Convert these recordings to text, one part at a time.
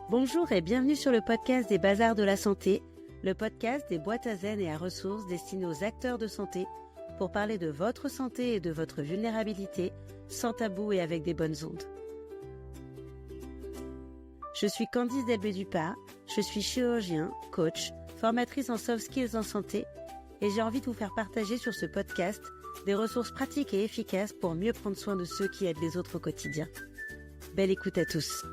Bonjour et bienvenue sur le podcast des Bazars de la Santé, le podcast des boîtes à zen et à ressources destinées aux acteurs de santé pour parler de votre santé et de votre vulnérabilité sans tabou et avec des bonnes ondes. Je suis Candice Delbé-Dupart, je suis chirurgien, coach, formatrice en soft skills en santé et j'ai envie de vous faire partager sur ce podcast des ressources pratiques et efficaces pour mieux prendre soin de ceux qui aident les autres au quotidien. Belle écoute à tous.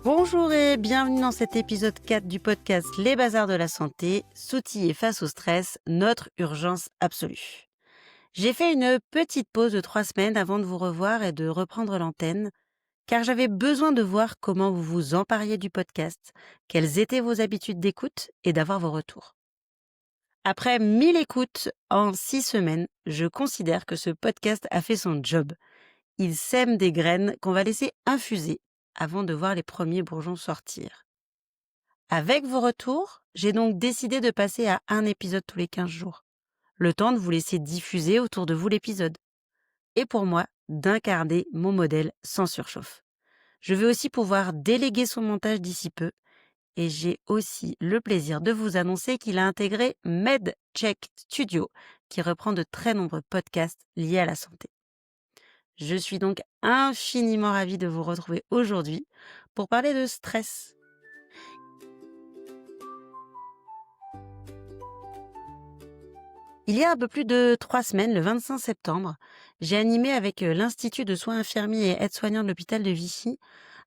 Bonjour et bienvenue dans cet épisode 4 du podcast Les Bazars de la Santé, s'outiller face au stress, notre urgence absolue. J'ai fait une petite pause de 3 semaines avant de vous revoir et de reprendre l'antenne, car j'avais besoin de voir comment vous vous empariez du podcast, quelles étaient vos habitudes d'écoute et d'avoir vos retours. Après 1000 écoutes en 6 semaines, je considère que ce podcast a fait son job. Il sème des graines qu'on va laisser infuser avant de voir les premiers bourgeons sortir. Avec vos retours, j'ai donc décidé de passer à un épisode tous les 15 jours. Le temps de vous laisser diffuser autour de vous l'épisode. Et pour moi, d'incarner mon modèle sans surchauffe. Je veux aussi pouvoir déléguer son montage d'ici peu. Et j'ai aussi le plaisir de vous annoncer qu'il a intégré MedCheck Studio, qui reprend de très nombreux podcasts liés à la santé. Je suis donc infiniment ravie de vous retrouver aujourd'hui pour parler de stress. Il y a un peu plus de 3 semaines, le 25 septembre, j'ai animé avec l'Institut de soins infirmiers et aides-soignants de l'hôpital de Vichy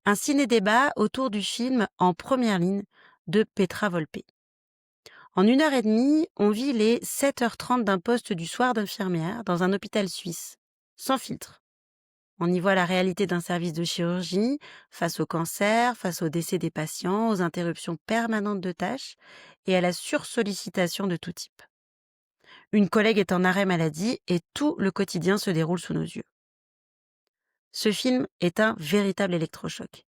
un ciné-débat autour du film En première ligne de Petra Volpe. En 1h30, on vit les 7h30 d'un poste du soir d'infirmière dans un hôpital suisse, sans filtre. On y voit la réalité d'un service de chirurgie, face au cancer, face au décès des patients, aux interruptions permanentes de tâches et à la sursollicitation de tout type. Une collègue est en arrêt maladie et tout le quotidien se déroule sous nos yeux. Ce film est un véritable électrochoc.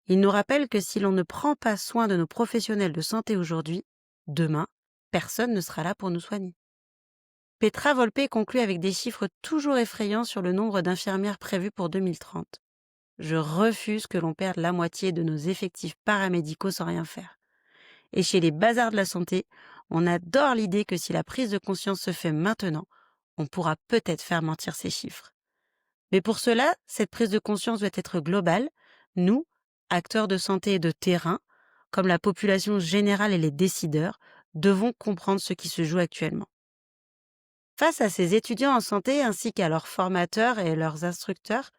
Il nous rappelle que si l'on ne prend pas soin de nos professionnels de santé aujourd'hui, demain, personne ne sera là pour nous soigner. Petra Volpe conclut avec des chiffres toujours effrayants sur le nombre d'infirmières prévues pour 2030. Je refuse que l'on perde la moitié de nos effectifs paramédicaux sans rien faire. Et chez les bazars de la santé, on adore l'idée que si la prise de conscience se fait maintenant, on pourra peut-être faire mentir ces chiffres. Mais pour cela, cette prise de conscience doit être globale. Nous, acteurs de santé et de terrain, comme la population générale et les décideurs, devons comprendre ce qui se joue actuellement. Face à ces étudiants en santé ainsi qu'à leurs formateurs et leurs instructeurs,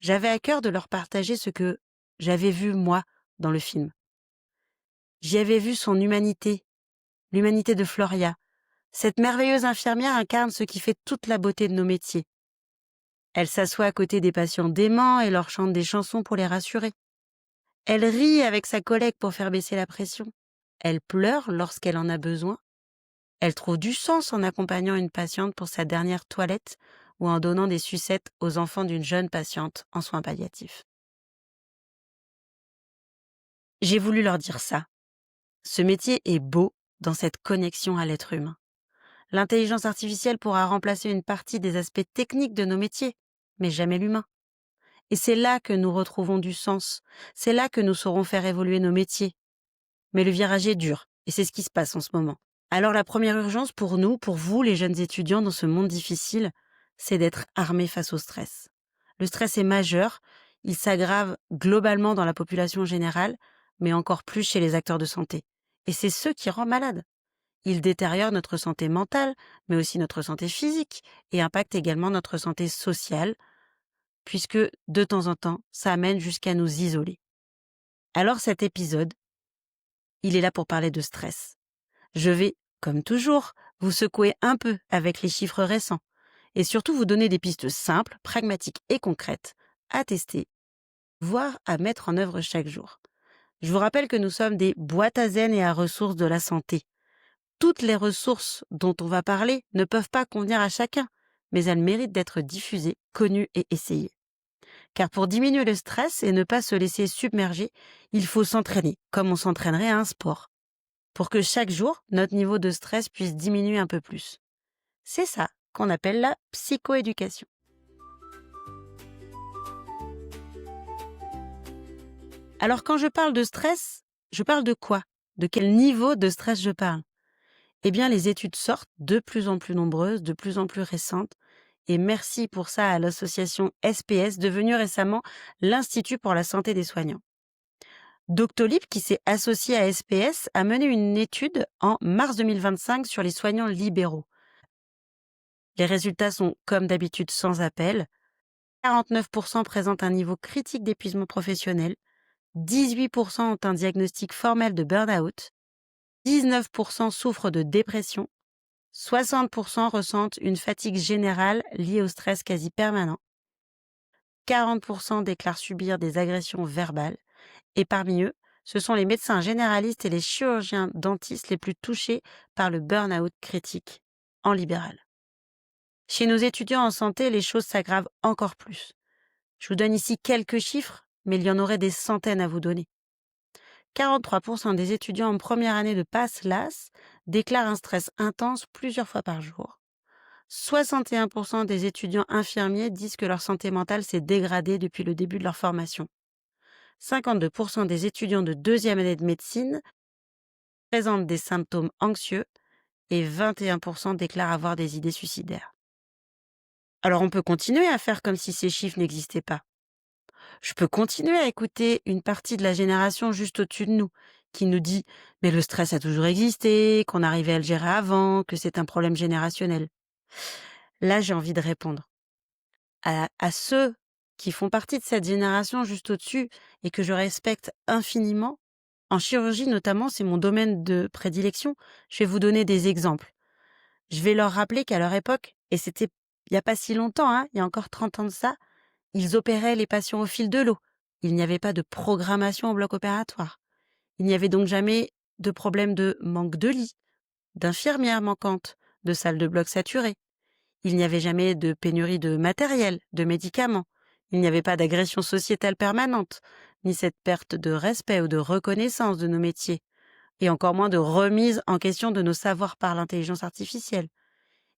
j'avais à cœur de leur partager ce que j'avais vu moi dans le film. J'y avais vu son humanité, l'humanité de Floria. Cette merveilleuse infirmière incarne ce qui fait toute la beauté de nos métiers. Elle s'assoit à côté des patients déments et leur chante des chansons pour les rassurer. Elle rit avec sa collègue pour faire baisser la pression. Elle pleure lorsqu'elle en a besoin. Elle trouve du sens en accompagnant une patiente pour sa dernière toilette ou en donnant des sucettes aux enfants d'une jeune patiente en soins palliatifs. J'ai voulu leur dire ça. Ce métier est beau dans cette connexion à l'être humain. L'intelligence artificielle pourra remplacer une partie des aspects techniques de nos métiers, mais jamais l'humain. Et c'est là que nous retrouvons du sens. C'est là que nous saurons faire évoluer nos métiers. Mais le virage est dur, et c'est ce qui se passe en ce moment. Alors la première urgence pour nous, pour vous, les jeunes étudiants dans ce monde difficile, c'est d'être armés face au stress. Le stress est majeur, il s'aggrave globalement dans la population générale, mais encore plus chez les acteurs de santé. Et c'est ce qui rend malade. Il détériore notre santé mentale, mais aussi notre santé physique, et impacte également notre santé sociale, puisque de temps en temps, ça amène jusqu'à nous isoler. Alors cet épisode, il est là pour parler de stress. Je vais, comme toujours, vous secouer un peu avec les chiffres récents et surtout vous donner des pistes simples, pragmatiques et concrètes à tester, voire à mettre en œuvre chaque jour. Je vous rappelle que nous sommes des boîtes à zen et à ressources de la santé. Toutes les ressources dont on va parler ne peuvent pas convenir à chacun, mais elles méritent d'être diffusées, connues et essayées. Car pour diminuer le stress et ne pas se laisser submerger, il faut s'entraîner, comme on s'entraînerait à un sport, pour que chaque jour, notre niveau de stress puisse diminuer un peu plus. C'est ça qu'on appelle la psychoéducation. Alors quand je parle de stress, je parle de quoi? De quel niveau de stress je parle? Eh bien, les études sortent de plus en plus nombreuses, de plus en plus récentes, et merci pour ça à l'association SPS, devenue récemment l'Institut pour la santé des soignants. Doctolib, qui s'est associé à SPS, a mené une étude en mars 2025 sur les soignants libéraux. Les résultats sont, comme d'habitude, sans appel. 49% présentent un niveau critique d'épuisement professionnel, 18% ont un diagnostic formel de burn-out, 19% souffrent de dépression, 60% ressentent une fatigue générale liée au stress quasi permanent, 40% déclarent subir des agressions verbales, et parmi eux, ce sont les médecins généralistes et les chirurgiens dentistes les plus touchés par le burn-out critique en libéral. Chez nos étudiants en santé, les choses s'aggravent encore plus. Je vous donne ici quelques chiffres, mais il y en aurait des centaines à vous donner. 43% des étudiants en première année de PASS-LAS déclarent un stress intense plusieurs fois par jour. 61% des étudiants infirmiers disent que leur santé mentale s'est dégradée depuis le début de leur formation. 52% des étudiants de deuxième année de médecine présentent des symptômes anxieux et 21% déclarent avoir des idées suicidaires. Alors on peut continuer à faire comme si ces chiffres n'existaient pas. Je peux continuer à écouter une partie de la génération juste au-dessus de nous, qui nous dit « mais le stress a toujours existé, qu'on arrivait à le gérer avant, que c'est un problème générationnel ». Là, j'ai envie de répondre à ceux qui font partie de cette génération juste au-dessus et que je respecte infiniment. En chirurgie notamment, c'est mon domaine de prédilection. Je vais vous donner des exemples. Je vais leur rappeler qu'à leur époque, et c'était il n'y a pas si longtemps, il y a encore 30 ans de ça, ils opéraient les patients au fil de l'eau. Il n'y avait pas de programmation au bloc opératoire. Il n'y avait donc jamais de problème de manque de lits, d'infirmières manquantes, de salles de bloc saturées. Il n'y avait jamais de pénurie de matériel, de médicaments. Il n'y avait pas d'agression sociétale permanente, ni cette perte de respect ou de reconnaissance de nos métiers, et encore moins de remise en question de nos savoirs par l'intelligence artificielle.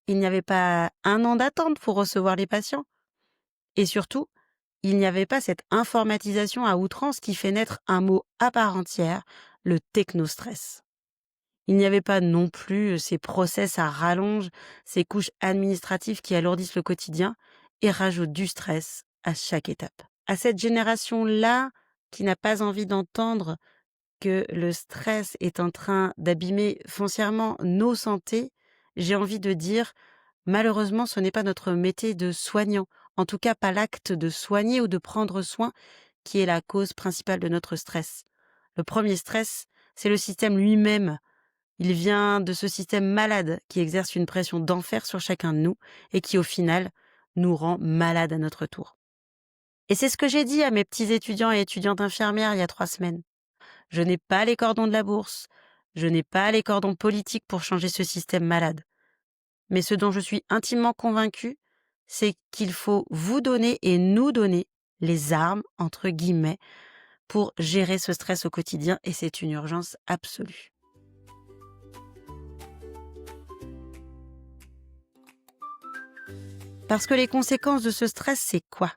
Il n'y avait pas un an d'attente pour recevoir les patients. Et surtout, il n'y avait pas cette informatisation à outrance qui fait naître un mot à part entière, le technostress. Il n'y avait pas non plus ces process à rallonge, ces couches administratives qui alourdissent le quotidien et rajoutent du stress à chaque étape. À cette génération-là, qui n'a pas envie d'entendre que le stress est en train d'abîmer foncièrement nos santé, j'ai envie de dire, malheureusement, ce n'est pas notre métier de soignant, en tout cas pas l'acte de soigner ou de prendre soin qui est la cause principale de notre stress. Le premier stress, c'est le système lui-même. Il vient de ce système malade qui exerce une pression d'enfer sur chacun de nous et qui, au final, nous rend malades à notre tour. Et c'est ce que j'ai dit à mes petits étudiants et étudiantes infirmières il y a 3 semaines. Je n'ai pas les cordons de la bourse, je n'ai pas les cordons politiques pour changer ce système malade. Mais ce dont je suis intimement convaincue, c'est qu'il faut vous donner et nous donner les armes, entre guillemets, pour gérer ce stress au quotidien et c'est une urgence absolue. Parce que les conséquences de ce stress, c'est quoi?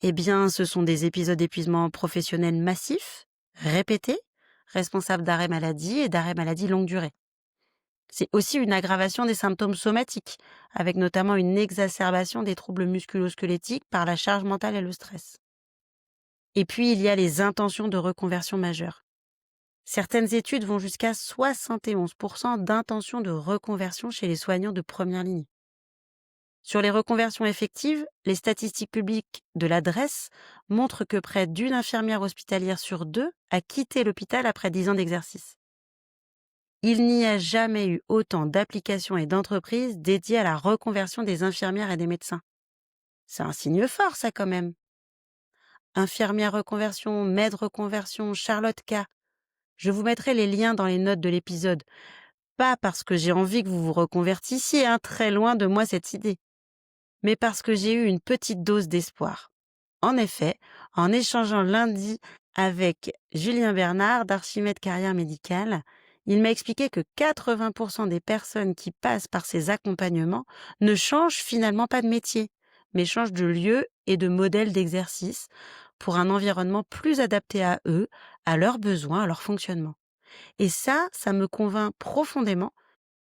Eh bien, ce sont des épisodes d'épuisement professionnel massifs, répétés, responsables d'arrêt maladie et d'arrêt maladie longue durée. C'est aussi une aggravation des symptômes somatiques, avec notamment une exacerbation des troubles musculo-squelettiques par la charge mentale et le stress. Et puis, il y a les intentions de reconversion majeures. Certaines études vont jusqu'à 71% d'intentions de reconversion chez les soignants de première ligne. Sur les reconversions effectives, les statistiques publiques de l'adresse montrent que près d'une infirmière hospitalière sur 2 a quitté l'hôpital après 10 ans d'exercice. Il n'y a jamais eu autant d'applications et d'entreprises dédiées à la reconversion des infirmières et des médecins. C'est un signe fort, ça, quand même. Infirmière reconversion, Med reconversion, Charlotte K. Je vous mettrai les liens dans les notes de l'épisode. Pas parce que j'ai envie que vous vous reconvertissiez, très loin de moi cette idée. Mais parce que j'ai eu une petite dose d'espoir. En effet, en échangeant lundi avec Julien Bernard d'Archimède Carrière Médicale, il m'a expliqué que 80% des personnes qui passent par ces accompagnements ne changent finalement pas de métier, mais changent de lieu et de modèle d'exercice pour un environnement plus adapté à eux, à leurs besoins, à leur fonctionnement. Et ça me convainc profondément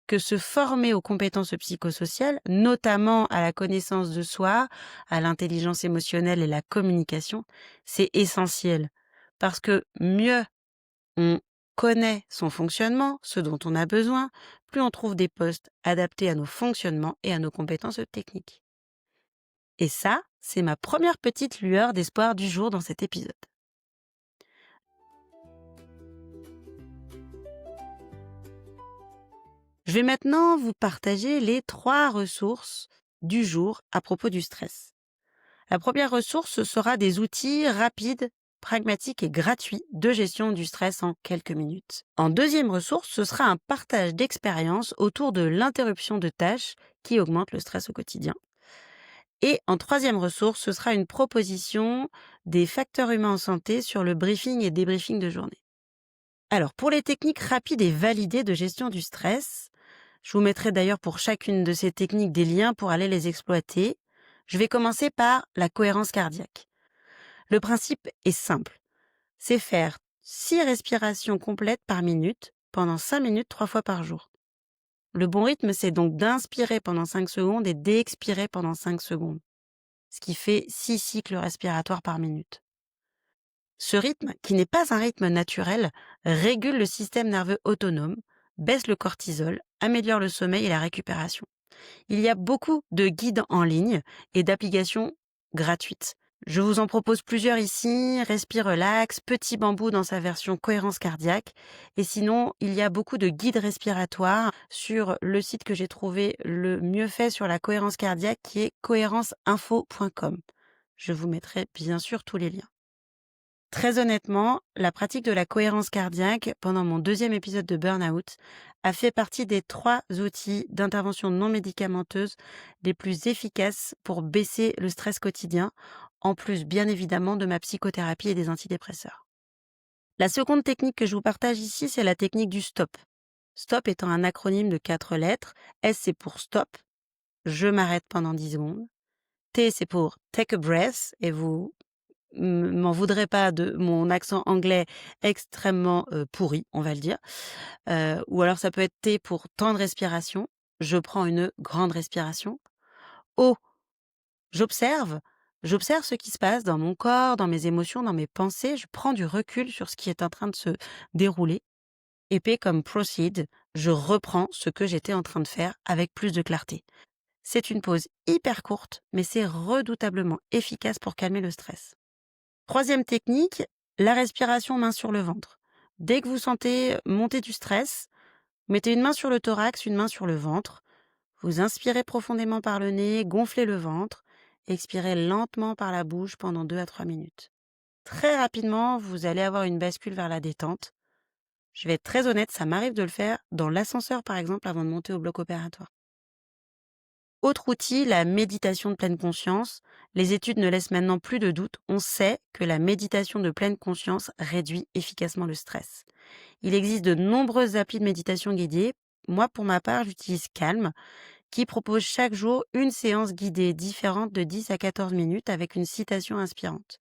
que se former aux compétences psychosociales, notamment à la connaissance de soi, à l'intelligence émotionnelle et la communication, c'est essentiel. Parce que mieux on connaît son fonctionnement, ce dont on a besoin, plus on trouve des postes adaptés à nos fonctionnements et à nos compétences techniques. Et ça, c'est ma première petite lueur d'espoir du jour dans cet épisode. Je vais maintenant vous partager les 3 ressources du jour à propos du stress. La première ressource, ce sera des outils rapides, pragmatiques et gratuits de gestion du stress en quelques minutes. En deuxième ressource, ce sera un partage d'expériences autour de l'interruption de tâches qui augmente le stress au quotidien. Et en troisième ressource, ce sera une proposition des facteurs humains en santé sur le briefing et débriefing de journée. Alors, pour les techniques rapides et validées de gestion du stress, je vous mettrai d'ailleurs pour chacune de ces techniques des liens pour aller les exploiter. Je vais commencer par la cohérence cardiaque. Le principe est simple. C'est faire 6 respirations complètes par minute pendant 5 minutes 3 fois par jour. Le bon rythme, c'est donc d'inspirer pendant 5 secondes et d'expirer pendant 5 secondes, ce qui fait 6 cycles respiratoires par minute. Ce rythme, qui n'est pas un rythme naturel, régule le système nerveux autonome, baisse le cortisol, améliore le sommeil et la récupération. Il y a beaucoup de guides en ligne et d'applications gratuites. Je vous en propose plusieurs ici, Respire Relax, Petit Bambou dans sa version cohérence cardiaque. Et sinon, il y a beaucoup de guides respiratoires sur le site que j'ai trouvé le mieux fait sur la cohérence cardiaque qui est cohérenceinfo.com. Je vous mettrai bien sûr tous les liens. Très honnêtement, la pratique de la cohérence cardiaque pendant mon 2e épisode de burn-out a fait partie des 3 outils d'intervention non médicamenteuse les plus efficaces pour baisser le stress quotidien, en plus bien évidemment de ma psychothérapie et des antidépresseurs. La seconde technique que je vous partage ici, c'est la technique du stop. Stop étant un acronyme de 4 lettres. S, c'est pour stop, je m'arrête pendant 10 secondes. T, c'est pour take a breath, et vous m'en voudrez pas de mon accent anglais extrêmement pourri, on va le dire. Ou alors ça peut être T pour temps de respiration. Je prends une grande respiration. O, j'observe. J'observe ce qui se passe dans mon corps, dans mes émotions, dans mes pensées. Je prends du recul sur ce qui est en train de se dérouler. Et P comme proceed, je reprends ce que j'étais en train de faire avec plus de clarté. C'est une pause hyper courte, mais c'est redoutablement efficace pour calmer le stress. Troisième technique, la respiration main sur le ventre. Dès que vous sentez monter du stress, mettez une main sur le thorax, une main sur le ventre. Vous inspirez profondément par le nez, gonflez le ventre, expirez lentement par la bouche pendant 2 à 3 minutes. Très rapidement, vous allez avoir une bascule vers la détente. Je vais être très honnête, ça m'arrive de le faire dans l'ascenseur par exemple avant de monter au bloc opératoire. Autre outil, la méditation de pleine conscience. Les études ne laissent maintenant plus de doute. On sait que la méditation de pleine conscience réduit efficacement le stress. Il existe de nombreuses applis de méditation guidée. Moi, pour ma part, j'utilise Calm, qui propose chaque jour une séance guidée différente de 10 à 14 minutes avec une citation inspirante.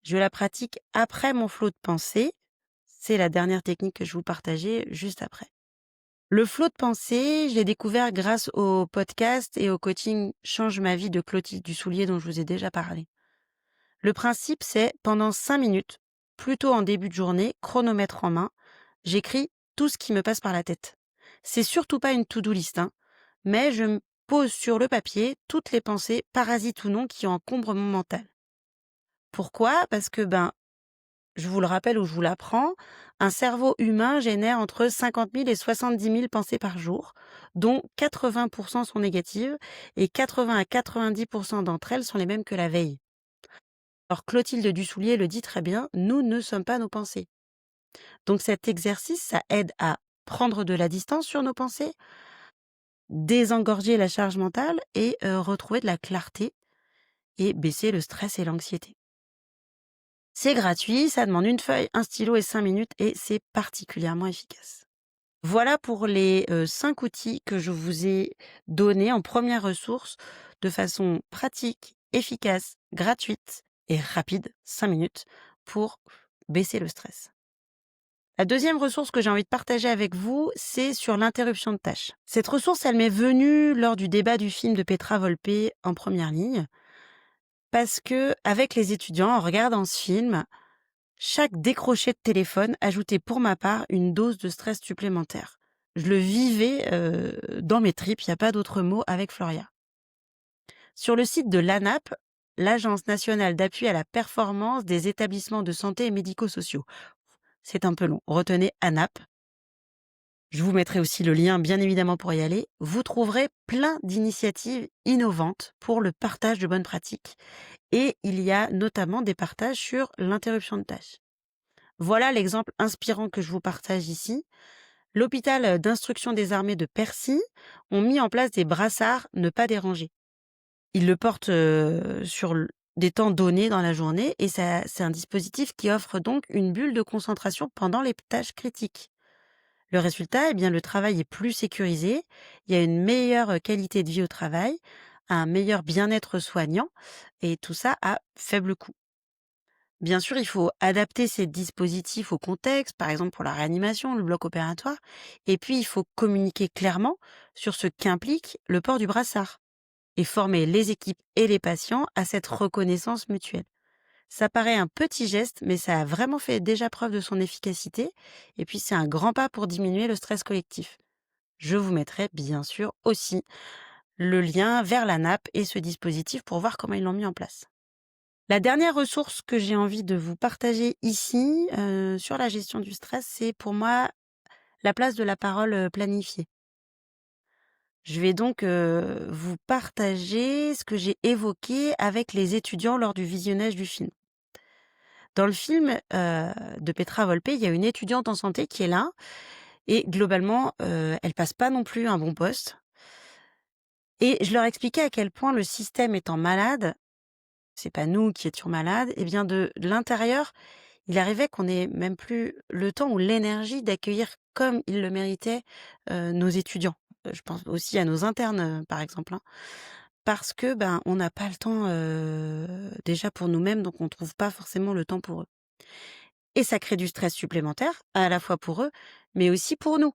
Je la pratique après mon flot de pensée. C'est la dernière technique que je vous partageais juste après. Le flot de pensée, je l'ai découvert grâce au podcast et au coaching Change ma vie de Clotilde Dussoulier dont je vous ai déjà parlé. Le principe, c'est pendant 5 minutes, plutôt en début de journée, chronomètre en main, j'écris tout ce qui me passe par la tête. C'est surtout pas une to-do list, mais je me pose sur le papier toutes les pensées, parasites ou non, qui encombrent mon mental. Pourquoi ? Parce que je vous le rappelle ou je vous l'apprends, un cerveau humain génère entre 50 000 et 70 000 pensées par jour, dont 80% sont négatives et 80 à 90% d'entre elles sont les mêmes que la veille. Alors Clotilde Dussoulier le dit très bien, nous ne sommes pas nos pensées. Donc cet exercice, ça aide à prendre de la distance sur nos pensées, désengorger la charge mentale et retrouver de la clarté et baisser le stress et l'anxiété. C'est gratuit, ça demande une feuille, un stylo et 5 minutes et c'est particulièrement efficace. Voilà pour les 5 outils que je vous ai donnés en première ressource de façon pratique, efficace, gratuite et rapide, 5 minutes, pour baisser le stress. La deuxième ressource que j'ai envie de partager avec vous, c'est sur l'interruption de tâches. Cette ressource, elle m'est venue lors du débat du film de Petra Volpe en première ligne, parce que avec les étudiants, en regardant ce film, chaque décroché de téléphone ajoutait pour ma part une dose de stress supplémentaire. Je le vivais dans mes tripes, il n'y a pas d'autre mot, avec Floria. Sur le site de l'ANAP, l'Agence nationale d'appui à la performance des établissements de santé et médico-sociaux. C'est un peu long, retenez ANAP. Je vous mettrai aussi le lien, bien évidemment, pour y aller. Vous trouverez plein d'initiatives innovantes pour le partage de bonnes pratiques. Et il y a notamment des partages sur l'interruption de tâches. Voilà l'exemple inspirant que je vous partage ici. L'hôpital d'instruction des armées de Percy ont mis en place des brassards ne pas déranger. Ils le portent sur des temps donnés dans la journée et c'est un dispositif qui offre donc une bulle de concentration pendant les tâches critiques. Le résultat, eh bien, le travail est plus sécurisé, il y a une meilleure qualité de vie au travail, un meilleur bien-être soignant et tout ça à faible coût. Bien sûr, il faut adapter ces dispositifs au contexte, par exemple pour la réanimation, le bloc opératoire, et puis il faut communiquer clairement sur ce qu'implique le port du brassard et former les équipes et les patients à cette reconnaissance mutuelle. Ça paraît un petit geste, mais ça a vraiment fait déjà preuve de son efficacité, et puis c'est un grand pas pour diminuer le stress collectif. Je vous mettrai bien sûr aussi le lien vers la nappe et ce dispositif pour voir comment ils l'ont mis en place. La dernière ressource que j'ai envie de vous partager ici, sur la gestion du stress, c'est pour moi la place de la parole, planifiée. Je vais donc, vous partager ce que j'ai évoqué avec les étudiants lors du visionnage du film. Dans le film, de Petra Volpe, il y a une étudiante en santé qui est là et globalement, elle passe pas non plus un bon poste et je leur expliquais à quel point le système étant malade, c'est pas nous qui étions malades, et bien de l'intérieur, il arrivait qu'on ait même plus le temps ou l'énergie d'accueillir comme ils le méritaient, nos étudiants. Je pense aussi à nos internes, par exemple, hein. Parce que, ben, on n'a pas le temps, déjà pour nous-mêmes, donc on trouve pas forcément le temps pour eux. Et ça crée du stress supplémentaire, à la fois pour eux, mais aussi pour nous.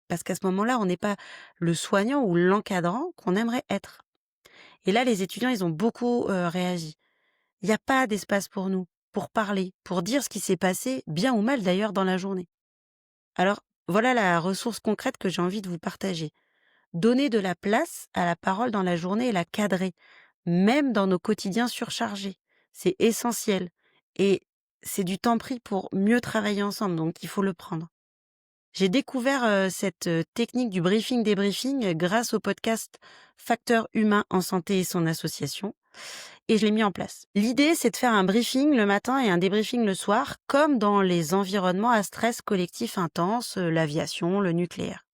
Parce qu'à ce moment-là, on n'est pas le soignant ou l'encadrant qu'on aimerait être. Et là, les étudiants, ils ont beaucoup, réagi. Il n'y a pas d'espace pour nous, pour parler, pour dire ce qui s'est passé, bien ou mal d'ailleurs, dans la journée. Alors, voilà la ressource concrète que j'ai envie de vous partager. Donner de la place à la parole dans la journée et la cadrer, même dans nos quotidiens surchargés. C'est essentiel. Et c'est du temps pris pour mieux travailler ensemble, donc il faut le prendre. J'ai découvert cette technique du briefing-débriefing grâce au podcast Facteur humain en santé et son association et je l'ai mis en place. L'idée, c'est de faire un briefing le matin et un débriefing le soir, comme dans les environnements à stress collectif intense, l'aviation, le nucléaire.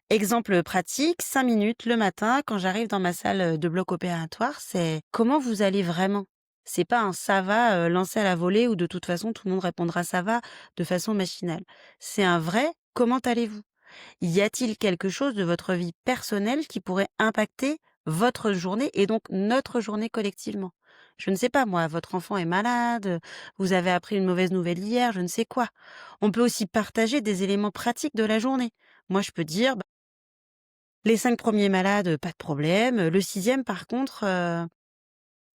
Exemple pratique, 5 minutes le matin quand j'arrive dans ma salle de bloc opératoire, c'est comment vous allez vraiment. C'est pas un ça va lancé à la volée où de toute façon tout le monde répondra ça va de façon machinale. C'est un vrai comment allez-vous. Y a-t-il quelque chose de votre vie personnelle qui pourrait impacter votre journée et donc notre journée collectivement? Je ne sais pas moi, votre enfant est malade, vous avez appris une mauvaise nouvelle hier, je ne sais quoi. On peut aussi partager des éléments pratiques de la journée. Moi, je peux dire, bah, les 5 premiers malades, pas de problème. Le sixième, par contre,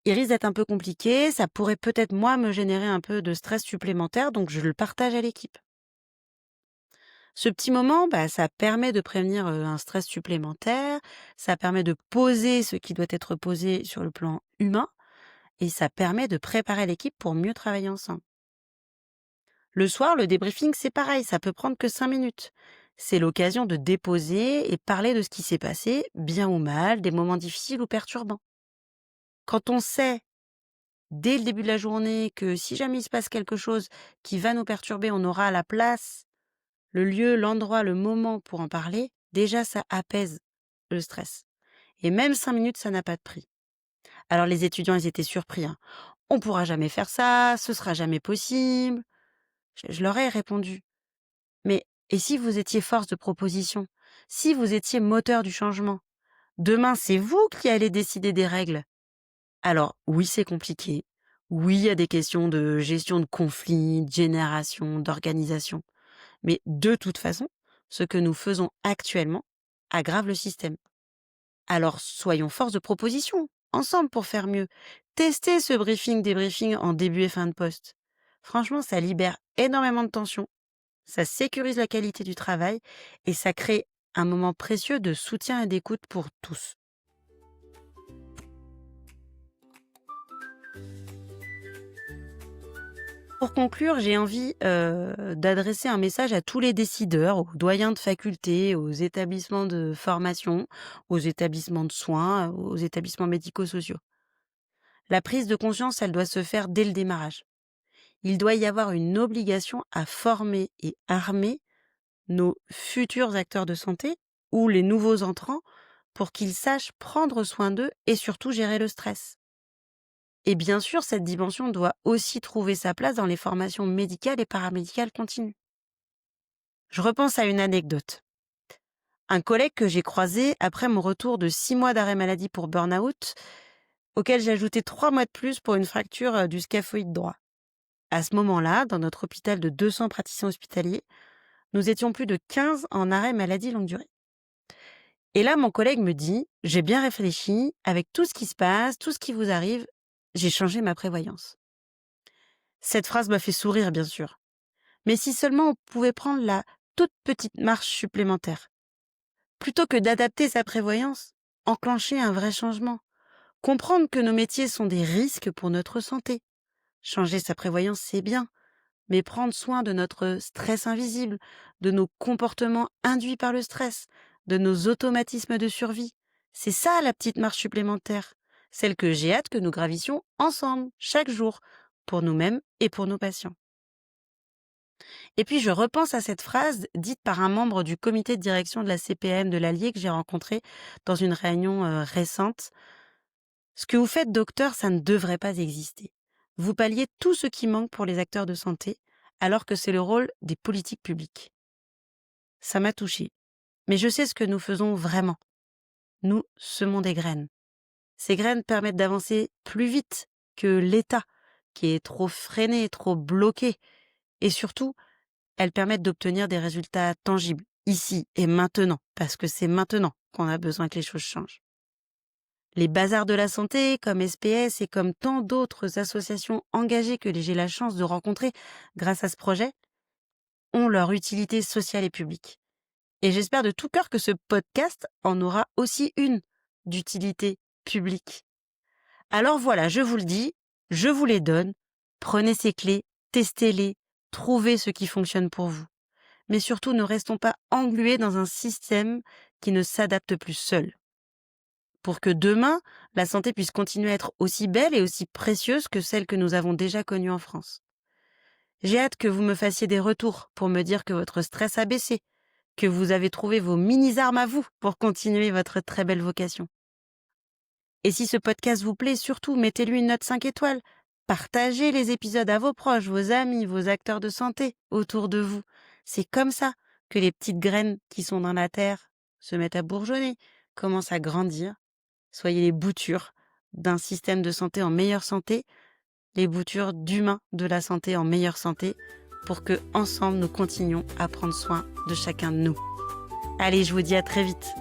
il risque d'être un peu compliqué. Ça pourrait peut-être, moi, me générer un peu de stress supplémentaire, donc je le partage à l'équipe. Ce petit moment, bah, ça permet de prévenir un stress supplémentaire, ça permet de poser ce qui doit être posé sur le plan humain et ça permet de préparer l'équipe pour mieux travailler ensemble. Le soir, le débriefing, c'est pareil, ça peut prendre que 5 minutes. C'est l'occasion de déposer et parler de ce qui s'est passé, bien ou mal, des moments difficiles ou perturbants. Quand on sait dès le début de la journée que si jamais il se passe quelque chose qui va nous perturber, on aura la place, le lieu, l'endroit, le moment pour en parler, déjà ça apaise le stress. Et même 5 minutes, ça n'a pas de prix. Alors les étudiants, ils étaient surpris, hein. On pourra jamais faire ça, ce sera jamais possible. Je leur ai répondu. Mais et si vous étiez force de proposition? Si vous étiez moteur du changement? Demain, c'est vous qui allez décider des règles. Alors, oui, c'est compliqué. Oui, il y a des questions de gestion de conflits, de génération, d'organisation. Mais de toute façon, ce que nous faisons actuellement aggrave le système. Alors, soyons force de proposition, ensemble pour faire mieux. Testez ce briefing-débriefing en début et fin de poste. Franchement, ça libère énormément de tension, ça sécurise la qualité du travail et ça crée un moment précieux de soutien et d'écoute pour tous. Pour conclure, j'ai envie d'adresser un message à tous les décideurs, aux doyens de faculté, aux établissements de formation, aux établissements de soins, aux établissements médico-sociaux. La prise de conscience, elle doit se faire dès le démarrage. Il doit y avoir une obligation à former et armer nos futurs acteurs de santé ou les nouveaux entrants pour qu'ils sachent prendre soin d'eux et surtout gérer le stress. Et bien sûr, cette dimension doit aussi trouver sa place dans les formations médicales et paramédicales continues. Je repense à une anecdote. Un collègue que j'ai croisé après mon retour de 6 mois d'arrêt maladie pour burn-out, auquel j'ai ajouté 3 mois de plus pour une fracture du scaphoïde droit. À ce moment-là, dans notre hôpital de 200 praticiens hospitaliers, nous étions plus de 15 en arrêt maladie longue durée. Et là, mon collègue me dit, j'ai bien réfléchi, avec tout ce qui se passe, tout ce qui vous arrive, j'ai changé ma prévoyance. Cette phrase m'a fait sourire, bien sûr. Mais si seulement on pouvait prendre la toute petite marche supplémentaire. Plutôt que d'adapter sa prévoyance, enclencher un vrai changement. Comprendre que nos métiers sont des risques pour notre santé. Changer sa prévoyance, c'est bien, mais prendre soin de notre stress invisible, de nos comportements induits par le stress, de nos automatismes de survie, c'est ça la petite marche supplémentaire, celle que j'ai hâte que nous gravissions ensemble, chaque jour, pour nous-mêmes et pour nos patients. Et puis je repense à cette phrase dite par un membre du comité de direction de la CPM de l'Allier que j'ai rencontré dans une réunion récente. Ce que vous faites, docteur, ça ne devrait pas exister. Vous palliez tout ce qui manque pour les acteurs de santé, alors que c'est le rôle des politiques publiques. Ça m'a touchée. Mais je sais ce que nous faisons vraiment. Nous semons des graines. Ces graines permettent d'avancer plus vite que l'État, qui est trop freiné, trop bloqué. Et surtout, elles permettent d'obtenir des résultats tangibles, ici et maintenant, parce que c'est maintenant qu'on a besoin que les choses changent. Les bazars de la santé, comme SPS et comme tant d'autres associations engagées que j'ai la chance de rencontrer grâce à ce projet, ont leur utilité sociale et publique. Et j'espère de tout cœur que ce podcast en aura aussi une d'utilité publique. Alors voilà, je vous le dis, je vous les donne, prenez ces clés, testez-les, trouvez ce qui fonctionne pour vous. Mais surtout, ne restons pas englués dans un système qui ne s'adapte plus seul. Pour que demain, la santé puisse continuer à être aussi belle et aussi précieuse que celle que nous avons déjà connue en France. J'ai hâte que vous me fassiez des retours pour me dire que votre stress a baissé, que vous avez trouvé vos mini-armes à vous pour continuer votre très belle vocation. Et si ce podcast vous plaît, surtout, mettez-lui une note 5 étoiles. Partagez les épisodes à vos proches, vos amis, vos acteurs de santé autour de vous. C'est comme ça que les petites graines qui sont dans la terre se mettent à bourgeonner, commencent à grandir. Soyez les boutures d'un système de santé en meilleure santé, les boutures d'humains de la santé en meilleure santé, pour que ensemble nous continuions à prendre soin de chacun de nous. Allez, je vous dis à très vite.